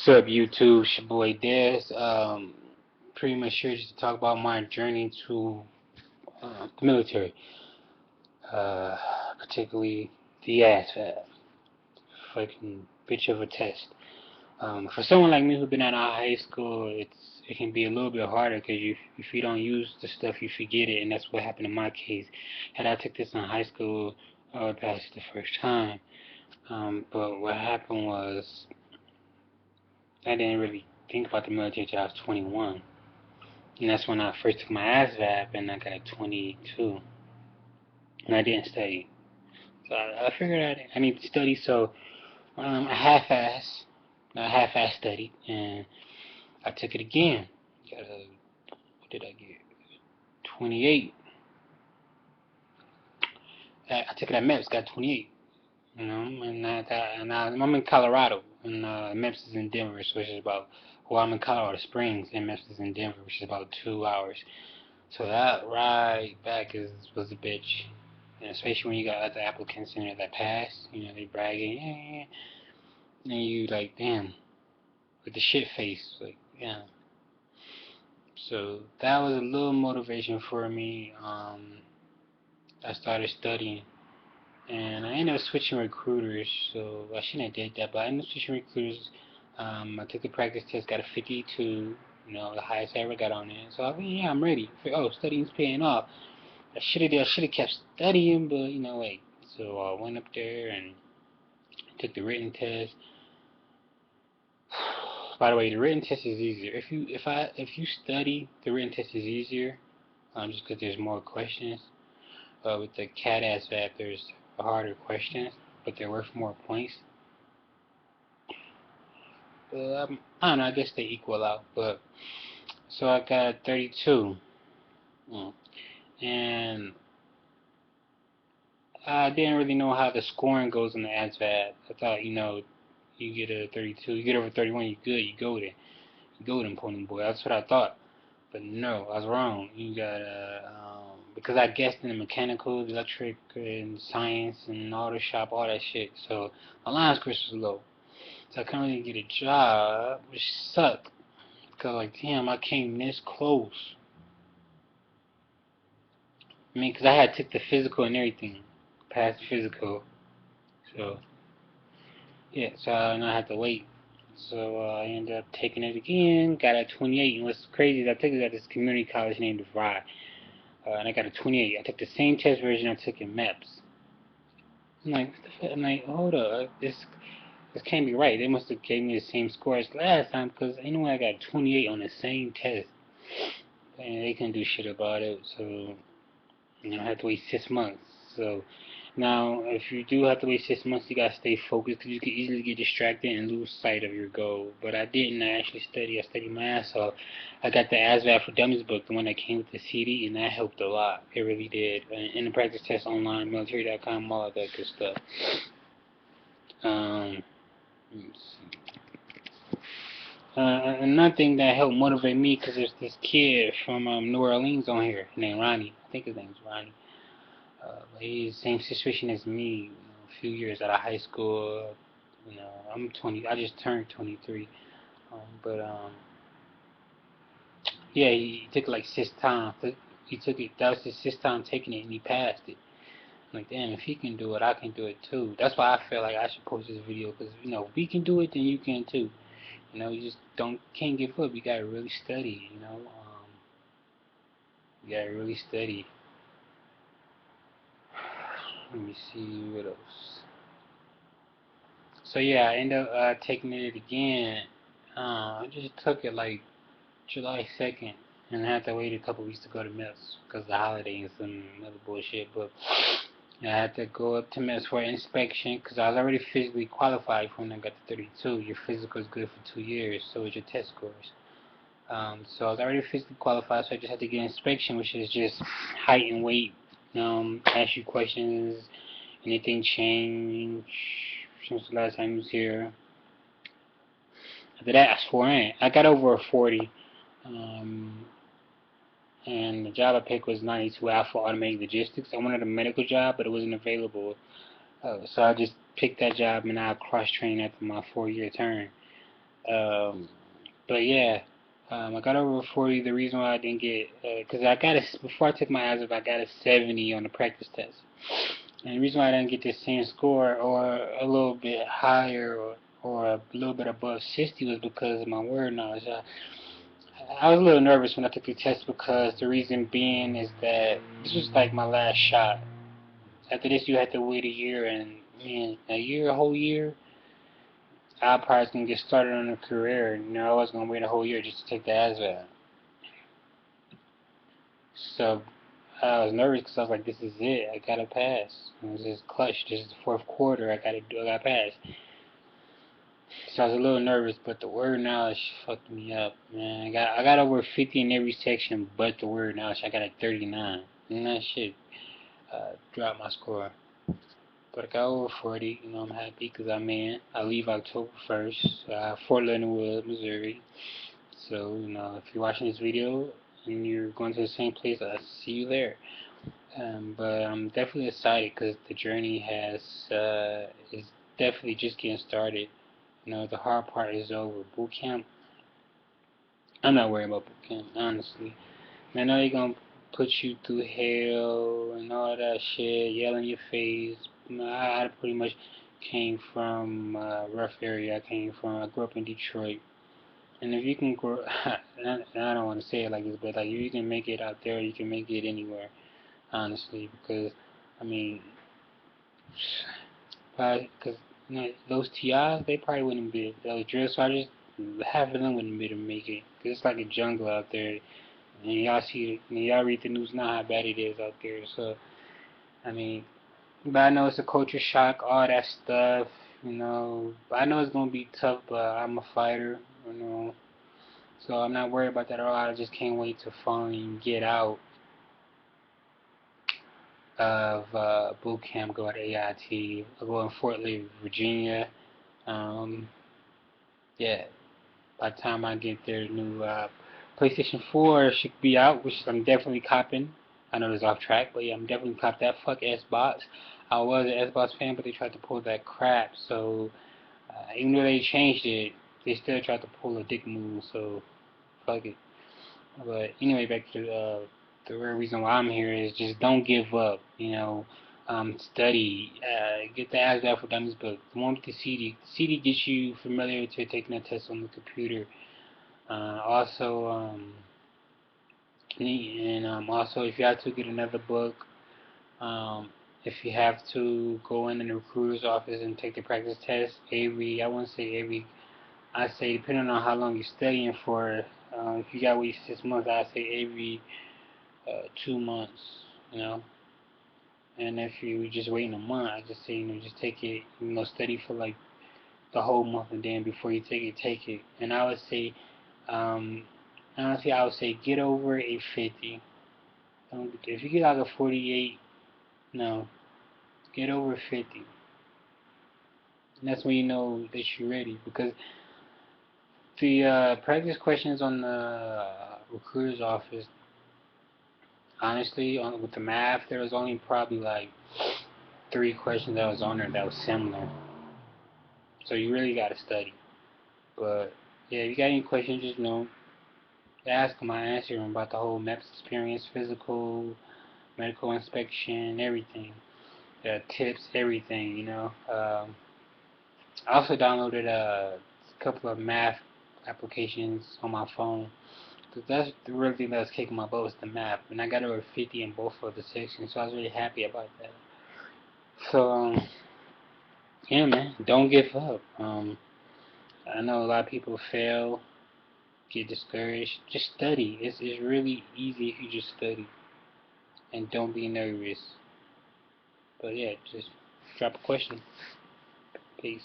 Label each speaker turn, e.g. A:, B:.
A: What's up, YouTube? It's your boy Dez. Pretty much here just to talk about my journey to the military, uh, particularly the asvab. Fucking bitch of a test. For someone like me who's been out of high school, it can be a little bit harder because if you don't use the stuff, you forget it, and that's what happened in my case. Had I took this in high school, I would pass it the first time. But what happened was I didn't really think about the military until I was 21. And that's when I first took my asvab, and I got a 22. And I didn't study. So I figured I need to study, so I half-ass studied, and I took it again. What did I get? 28. I took it at MEPS, got 28. You know, I'm in Colorado, and MEPS is in Denver, which is about, well, I'm in Colorado Springs, and MEPS is in Denver, which is about 2 hours. So that ride back was a bitch, and especially when you got other applicants in there that pass, they bragging, yeah, and you like, damn, with the shit face, like, yeah. So that was a little motivation for me. I started studying, and I ended up switching recruiters, so I shouldn't have did that, but I ended up switching recruiters. I took the practice test, got a 52, the highest I ever got on it. So I mean, yeah, I'm ready. Oh, studying's paying off. I should have kept studying, but wait. So I went up there and took the written test. By the way, the written test is easier. If you study, the written test is easier, just because there's more questions. With the CAT asvab, there's harder questions, but they're worth more points. I don't know. I guess they equal out. But so I got 32, and I didn't really know how the scoring goes in the asvab. I thought you get a 32, you get over 31, you good, you golden. You golden, pony boy. That's what I thought. But no, I was wrong. You got because I guessed in the mechanical, electric, and science, and auto shop, all that shit. So my line score was low. So I couldn't really get a job, which sucked. Because, like, damn, I came this close. I mean, because I had took the physical and everything. Passed the physical. So, yeah, so I had to wait. So I ended up taking it again, got a 28. And what's crazy is I took it at this community college named DeVry, and I got a 28. I took the same test version I took in MEPS. I'm like, what the fuck? I'm like, hold up, this can't be right. They must have gave me the same score as last time, because anyway, I got 28 on the same test, and they couldn't do shit about it. So I had to wait 6 months. So now, if you do have to wait 6 months, you gotta stay focused because you can easily get distracted and lose sight of your goal. But I didn't. I actually studied. I studied my ass off. I got the asvab for Dummies book, the one that came with the CD, and that helped a lot. It really did. And the practice test online, military.com, all of that good stuff. Let's see. Another thing that helped motivate me, because there's this kid from New Orleans on here named Ronnie. I think his name's Ronnie. He's the same situation as me, a few years out of high school. I'm 20. I just turned 23. But yeah, he took it like 6 times. He took it. That was his 6th time taking it, and he passed it. I'm like, damn, if he can do it, I can do it too. That's why I feel like I should post this video, because if we can do it, then you can too. You just can't give up. You gotta really study. You gotta really study. Let me see what else. So yeah, I ended up taking it again. I just took it like July 2nd, and I had to wait a couple weeks to go to MEPS because of the holiday and some other bullshit. But I had to go up to MEPS for inspection because I was already physically qualified for when I got to 32. Your physical is good for 2 years, so is your test scores. So I was already physically qualified, so I just had to get inspection, which is just height and weight. Ask you questions. Anything change since the last time you was here? After that, I swore in. I got over a 40. And the job I picked was 92 Alpha Automated Logistics. I wanted a medical job, but it wasn't available. So I just picked that job, and I cross-trained after my 4-year term. Um, but yeah, I got over 40. The reason why I didn't get, because I got before I took my asvab, I got a 70 on the practice test. And the reason why I didn't get the same score or a little bit higher or a little bit above 60 was because of my word knowledge. I was a little nervous when I took the test because the reason being is that this was like my last shot. After this, you had to wait a year, and man, a whole year, I probably was gonna get started on a career. You know, I was gonna wait a whole year just to take the ASVAB. So I was nervous because I was like, "This is it. I gotta pass. This is clutch. This is the fourth quarter. I gotta pass." So I was a little nervous, but the word knowledge fucked me up, man. I got over 50 in every section, but the word knowledge I got a 39, and that shit dropped my score. But I got over 40. You know, I'm happy because I'm in. I leave October 1st, Fort Leonard Wood, Missouri. So, you know, if you're watching this video and you're going to the same place, I'll see you there. But I'm definitely excited because the journey is definitely just getting started. You know, the hard part is over. Boot camp, I'm not worried about boot camp, honestly. I know they're gonna put you through hell and all that shit, yell in your face. I pretty much came from a rough area. I grew up in Detroit. And if you can grow, and I don't want to say it like this, but like if you can make it out there, you can make it anywhere, honestly. Because, I mean, because you know, those TIs, they probably wouldn't be, those drill sergeants, half of them wouldn't be able to make it. Cause it's like a jungle out there. And y'all read the news now how bad it is out there. So, I mean, but I know it's a culture shock, all that stuff, you know. But I know it's gonna be tough, but I'm a fighter, you know. So I'm not worried about that at all. I just can't wait to finally get out of boot camp, go to AIT, I'll go in Fort Lee, Virginia. Um, yeah, by the time I get their new PlayStation 4 should be out, which I'm definitely copping. I know it's off track, but yeah, I'm definitely cop that. Fuck Xbox. I was an Xbox fan, but they tried to pull that crap. So even though they changed it, they still tried to pull a dick move. So fuck it. But anyway, back to the real reason why I'm here is just don't give up. You know, study. Get the asvab for Dummies book. The one with the CD. The CD gets you familiar to taking a test on the computer. Also, also if you have to get another book, um, if you have to go in the recruiter's office and take the practice test I wouldn't say I say depending on how long you're studying for. If you got to wait 6 months, I say every 2 months. You know, and if you just waiting a month, I just say just take it. Study for like the whole month, and then before you take it. And I would say, honestly, I would say get over a 50. If you get like a 48, no, get over 50. And that's when you know that you're ready. Because the practice questions on the recruiter's office, honestly, with the math, there was only probably like 3 questions that was on there that was similar. So you really got to study. But yeah, if you got any questions, just ask them. I answer them about the whole MEPS experience, physical, medical inspection, everything. Tips, everything, I also downloaded a couple of math applications on my phone. Cause that's the real thing that's kicking my butt was the math. And I got over 50 in both of the sections, so I was really happy about that. So, yeah, man, don't give up. I know a lot of people fail, get discouraged. Just study. It's really easy if you just study. And don't be nervous. But yeah, just drop a question. Peace.